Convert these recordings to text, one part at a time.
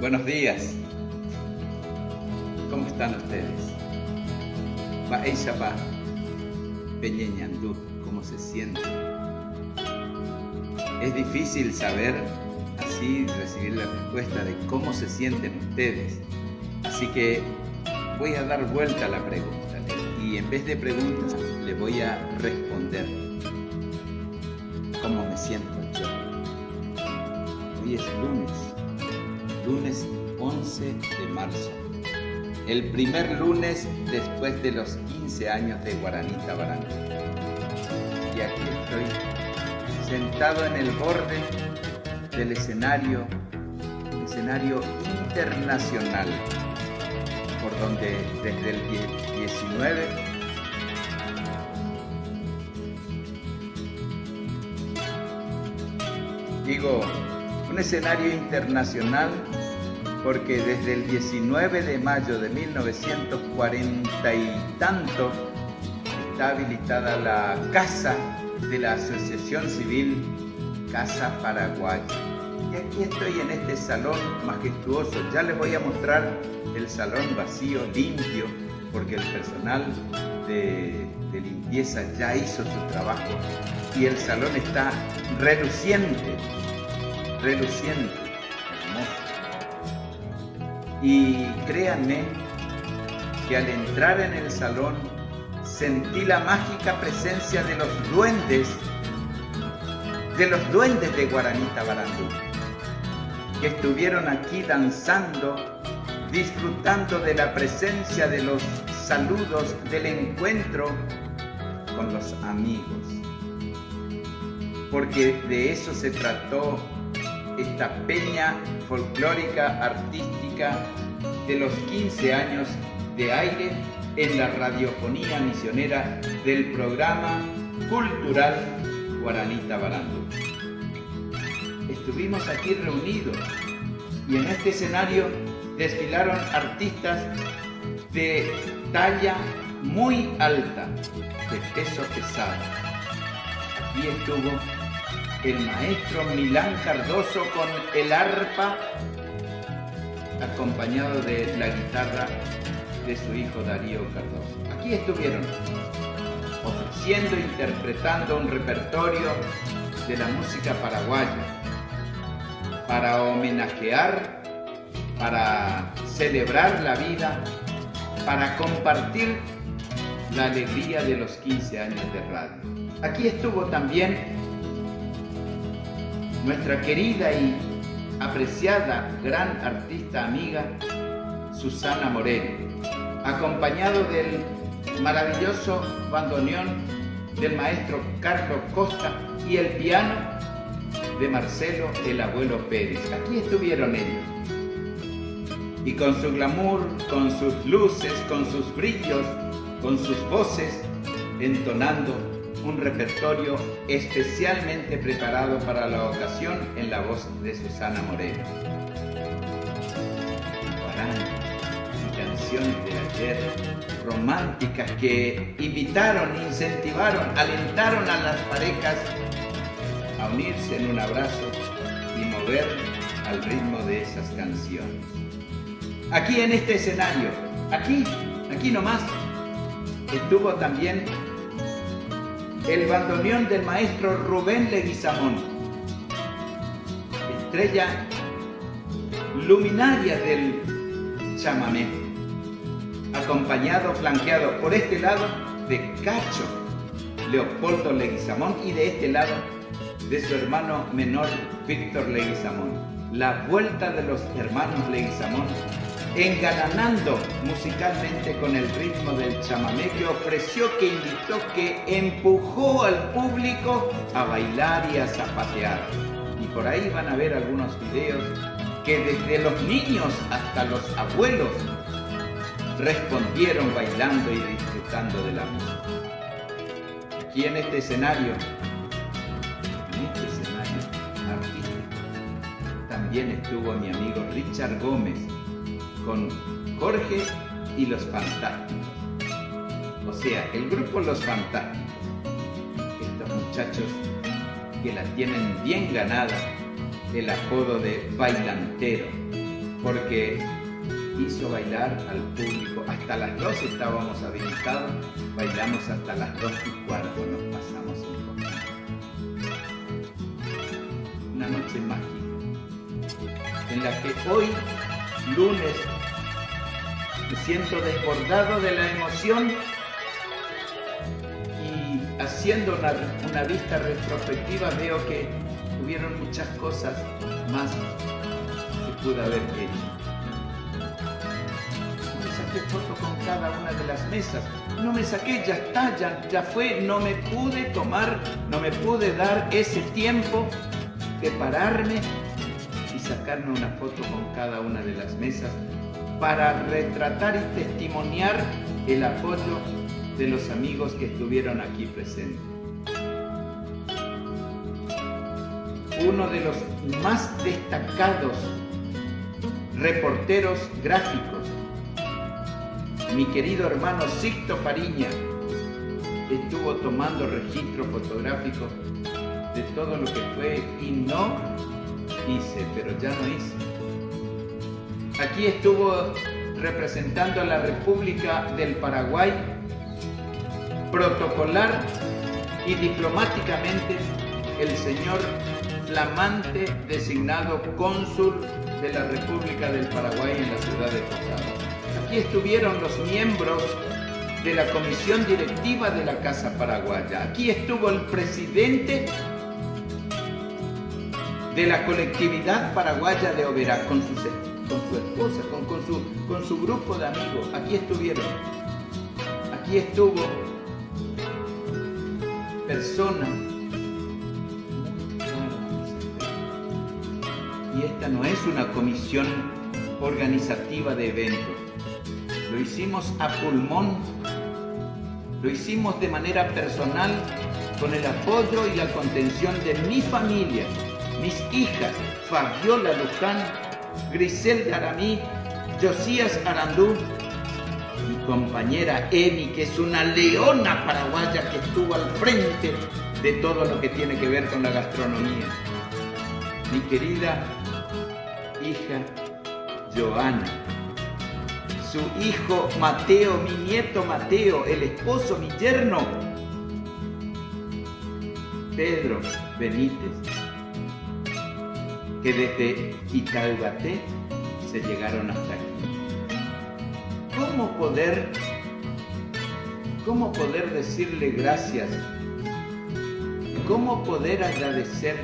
Buenos días. ¿Cómo están ustedes? Ba'eishapa Peñeñandú, ¿cómo se sienten? Es difícil saber así, recibir la respuesta de cómo se sienten ustedes. Así que voy a dar vuelta a la pregunta y en vez de preguntas le voy a responder. ¿Cómo me siento yo? Hoy es lunes 11 de marzo, el primer lunes después de los 15 años de Guaranita Barandú. Y aquí estoy, sentado en el borde del escenario internacional, por donde desde el 19 digo, un escenario internacional porque desde el 19 de mayo de 1940 y tanto está habilitada la Casa de la Asociación Civil Casa Paraguaya. Y aquí estoy en este salón majestuoso. Ya les voy a mostrar el salón vacío, limpio, porque el personal de limpieza ya hizo su trabajo y el salón está reluciente, hermoso. Y créanme que al entrar en el salón sentí la mágica presencia de los duendes de Guaranita Barandú, que estuvieron aquí danzando, disfrutando de la presencia, de los saludos, del encuentro con los amigos. Porque de eso se trató esta peña folclórica artística de los 15 años de aire en la radiofonía misionera del programa cultural Guaranita Barandú. Estuvimos aquí reunidos y en este escenario desfilaron artistas de talla muy alta, de peso pesado. Aquí estuvo el maestro Milán Cardoso con el arpa, acompañado de la guitarra de su hijo Darío Cardoso. Aquí estuvieron ofreciendo, interpretando un repertorio de la música paraguaya para homenajear, para celebrar la vida, para compartir la alegría de los 15 años de radio. Aquí estuvo también nuestra querida y apreciada gran artista amiga Susana Moreno, acompañado del maravilloso bandoneón del maestro Carlos Costa y el piano de Marcelo el Abuelo Pérez. Aquí estuvieron ellos. Y con su glamour, con sus luces, con sus brillos, con sus voces, entonando un repertorio especialmente preparado para la ocasión en la voz de Susana Moreno. Y canciones de ayer, románticas, que invitaron, incentivaron, alentaron a las parejas a unirse en un abrazo y mover al ritmo de esas canciones. Aquí en este escenario, aquí nomás, estuvo también el bandoneón del maestro Rubén Leguizamón, estrella luminaria del chamamé, acompañado, flanqueado por este lado de Cacho Leopoldo Leguizamón y de este lado de su hermano menor Víctor Leguizamón. La vuelta de los hermanos Leguizamón engalanando musicalmente con el ritmo del chamamé, que ofreció, que invitó, que empujó al público a bailar y a zapatear. Y por ahí van a ver algunos videos que desde los niños hasta los abuelos respondieron bailando y disfrutando de la música. Aquí en este escenario artístico, también estuvo mi amigo Richard Gómez con Jorge y Los Fantásticos. O sea, el grupo Los Fantásticos. Estos muchachos que la tienen bien ganada el apodo de bailantero, porque hizo bailar al público. Hasta las 2 estábamos habilitados, bailamos hasta las 2:15, nos pasamos un poco. Una noche mágica, en la que hoy, lunes, me siento desbordado de la emoción y haciendo una vista retrospectiva veo que hubieron muchas cosas más que pude haber hecho. No me saqué foto con cada una de las mesas, no me saqué, ya está, ya fue, no me pude dar ese tiempo de pararme y sacarme una foto con cada una de las mesas para retratar y testimoniar el apoyo de los amigos que estuvieron aquí presentes. Uno de los más destacados reporteros gráficos, mi querido hermano Sixto Fariña, estuvo tomando registro fotográfico de todo lo que fue y no hice, pero ya no hice. Aquí estuvo representando a la República del Paraguay, protocolar y diplomáticamente, el señor flamante designado cónsul de la República del Paraguay en la ciudad de Posada. Aquí estuvieron los miembros de la comisión directiva de la Casa Paraguaya. Aquí estuvo el presidente de la colectividad paraguaya de Oberá con su esposa, con su grupo de amigos. Aquí estuvieron. Aquí estuvo personas. Y esta no es una comisión organizativa de eventos. Lo hicimos a pulmón, lo hicimos de manera personal, con el apoyo y la contención de mi familia, mis hijas, Fabiola Luján, Griselda Aramí, Josías Arandú, mi compañera Emi, que es una leona paraguaya que estuvo al frente de todo lo que tiene que ver con la gastronomía. Mi querida hija Joana, su hijo Mateo, mi nieto Mateo, el esposo, mi yerno Pedro Benítez, que desde Itaubaté se llegaron hasta aquí. ¿Cómo poder decirle gracias? ¿Cómo poder agradecer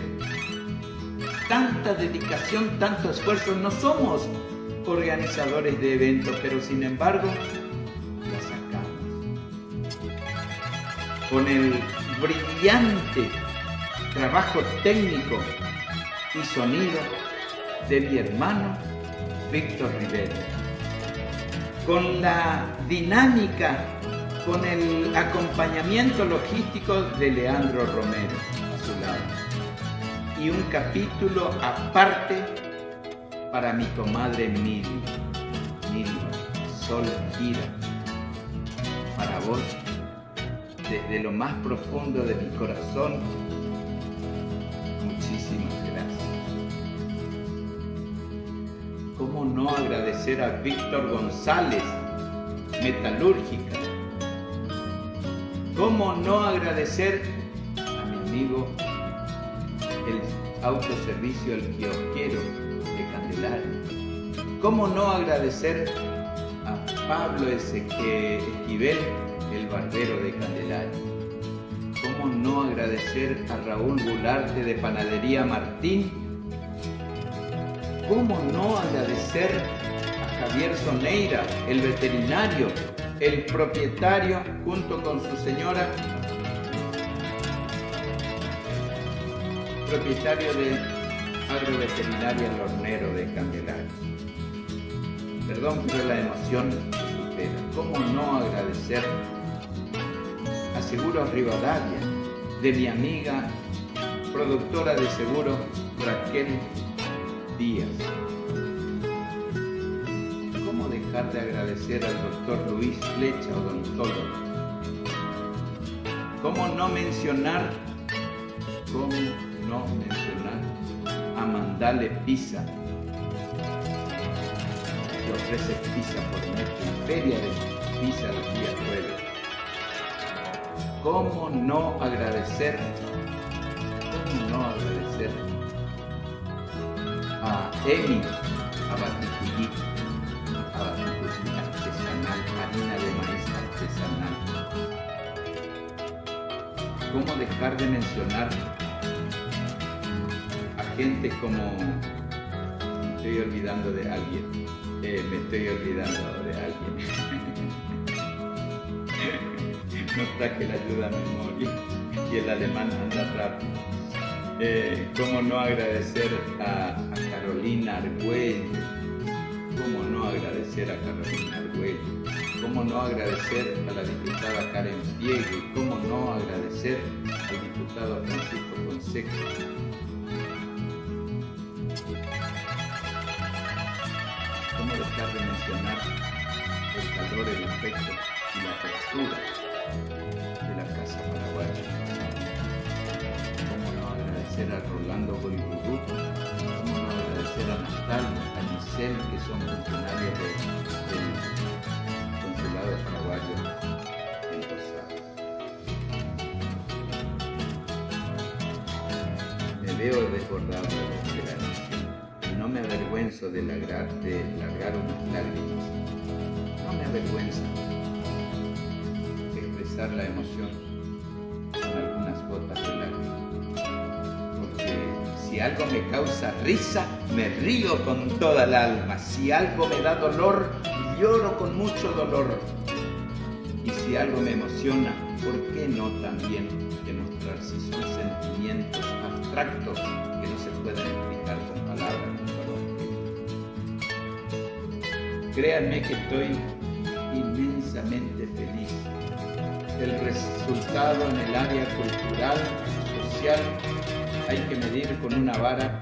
tanta dedicación, tanto esfuerzo? No somos organizadores de eventos, pero sin embargo la sacamos. Con el brillante trabajo técnico y sonido de mi hermano Víctor Rivera, con la dinámica, con el acompañamiento logístico de Leandro Romero a su lado, y un capítulo aparte para mi comadre Mili, Sol Gira, para vos, desde lo más profundo de mi corazón, muchísimas gracias. ¿Cómo no agradecer a Víctor González, Metalúrgica? ¿Cómo no agradecer a mi amigo el autoservicio El Kiosquero de Candelaria? ¿Cómo no agradecer a Pablo Esquivel, el barbero de Candelaria? ¿Cómo no agradecer a Raúl Gularte de Panadería Martín? ¿Cómo no agradecer a Javier Soneira, el veterinario, el propietario junto con su señora, propietario de Agroveterinaria El Hornero de Candelaria. Perdón, pero la emoción se supera. ¿Cómo no agradecer a Seguros Rivadavia, de mi amiga productora de seguros Raquel Díaz? ¿Cómo dejar de agradecer al doctor Luis Flecha, odontólogo? ¿Cómo no mencionar a Mandale Pizza, que ofrece pizza por metro, la feria de pizza los días jueves? ¿Cómo no agradecer a Emi Abaticullí artesanal, harina de maíz artesanal? ¿Cómo dejar de mencionar a gente como... Me estoy olvidando de alguien. No traje la ayuda a memoria y el alemán anda rápido. ¿Cómo no agradecer a Carolina Argüello? ¿Cómo no agradecer a Carolina Argüello? ¿Cómo no agradecer a la diputada Karen Piegue? ¿Cómo no agradecer al diputado Francisco Fonseca? ¿Cómo dejar de mencionar el calor, el afecto y la textura de la Casa Paraguaya? ¿Cómo no agradecer a Rolando Goiburu? ¿Cómo no agradecer a Natalia, a Giselle, que son funcionarios del Consulado Paraguayo en Rosado? Me veo desbordado de la emoción y no me avergüenzo de largar unas lágrimas. No me avergüenza expresar la emoción con algunas gotas de lágrimas. Porque si algo me causa risa, me río con toda el alma. Si algo me da dolor, lloro con mucho dolor. Y si algo me emociona, ¿por qué no también demostrar si son sentimientos abstractos que no se pueden explicar con palabras? Créanme que estoy inmensamente feliz. El resultado en el área cultural, social, hay que medir con una vara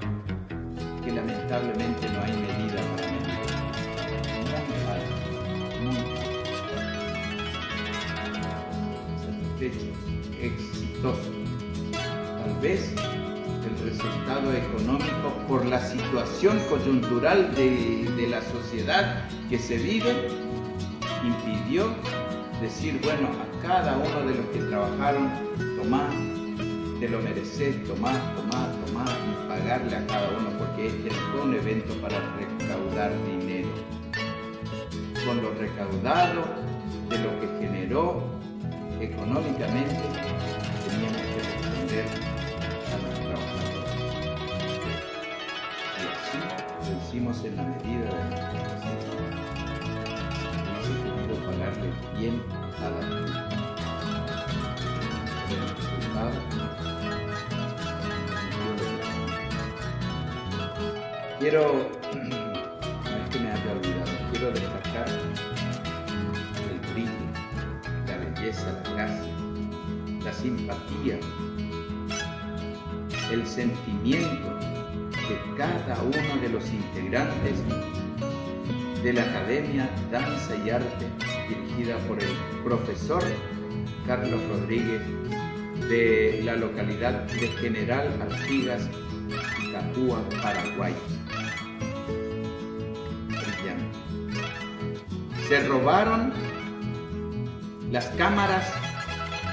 que lamentablemente no hay medida para medir. Muy satisfecho, exitoso. Tal vez el resultado económico, por la situación coyuntural de la sociedad que se vive, impidió decir, bueno, a cada uno de los que trabajaron, tomá, te lo mereces, tomá, y pagarle a cada uno, porque este no fue un evento para recaudar dinero. Con lo recaudado, de lo que generó económicamente, teníamos que responder a los trabajadores. Y así lo hicimos en la medida de nuestra capacidad. Hemos podido pagarle bien a la gente. El resultado, quiero, no es que me haya olvidado, quiero destacar el brillo, la belleza, la gracia, la simpatía, el sentimiento de cada uno de los integrantes de la Academia Danza y Arte, dirigida por el profesor Carlos Rodríguez, de la localidad de General Artigas, Itapúa, Paraguay. Brillante. Se robaron las cámaras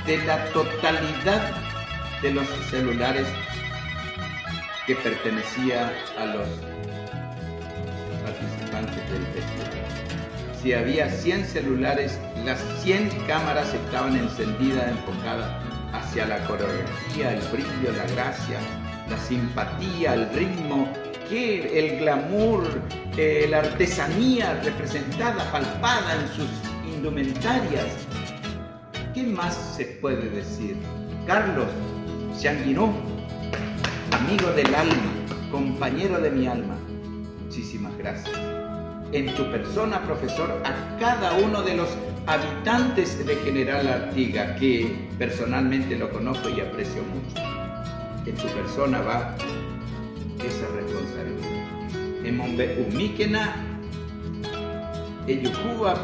de la totalidad de los celulares que pertenecía a los participantes del festival. Si había 100 celulares, las 100 cámaras estaban encendidas, enfocadas hacia la coreografía, el brillo, la gracia, la simpatía, el ritmo qué? El glamour, la artesanía representada, palpada en sus indumentarias. ¿Qué más se puede decir? Carlos Changuinó, amigo del alma, compañero de mi alma, muchísimas gracias. En tu persona, profesor, a cada uno de los habitantes de General Artigas, que personalmente lo conozco y aprecio mucho. En tu persona va esa responsabilidad. En Mombe Umíquena, Eyujuba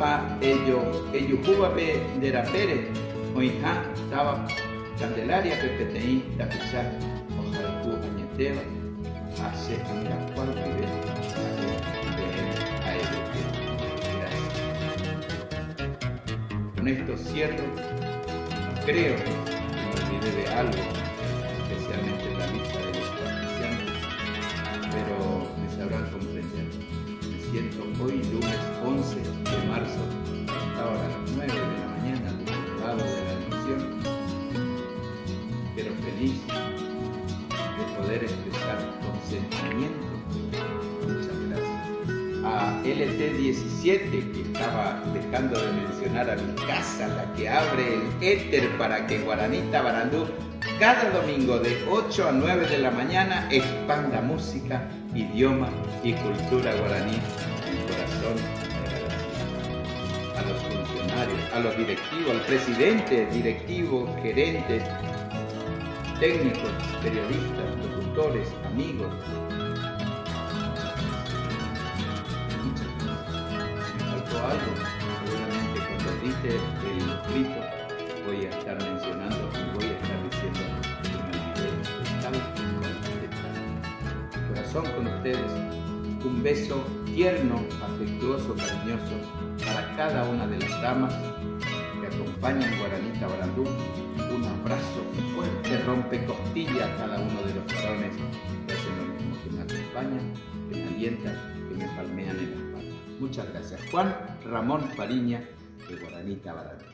Derapere, Oija, Taba, Candelaria, Pepeteín, Tapichá, Ojalá, Añeteva, Hace, Anga, Cual, Con esto cierro. Creo que me olvidé de algo, especialmente en la lista de los cristianos, pero me sabrán comprender. Me siento hoy, lunes 11 de marzo, ahora a las 9 de la mañana, al lado de la elección, pero feliz de poder expresar consentimiento. Muchas gracias. A LT17, que estaba dejando de mencionar a mi casa, la que abre el éter para que Guaranita Barandú cada domingo de 8 a 9 de la mañana expanda música, idioma y cultura guaraní en el corazón de la ciudad. A los funcionarios, a los directivos, al presidente, directivos, gerentes, técnicos, periodistas, locutores, amigos. Algo, seguramente cuando edite el escrito voy a estar mencionando y voy a estar diciendo de corazón con ustedes, un beso tierno, afectuoso, cariñoso para cada una de las damas que acompañan Guaranita Barandú, un abrazo fuerte, rompecostillas a cada uno de los varones que hacen lo mismo, que me acompañan, que me alientan, que me palmean en la espalda. Muchas gracias. Juan Ramón Fariña, de Guaranita Barandú.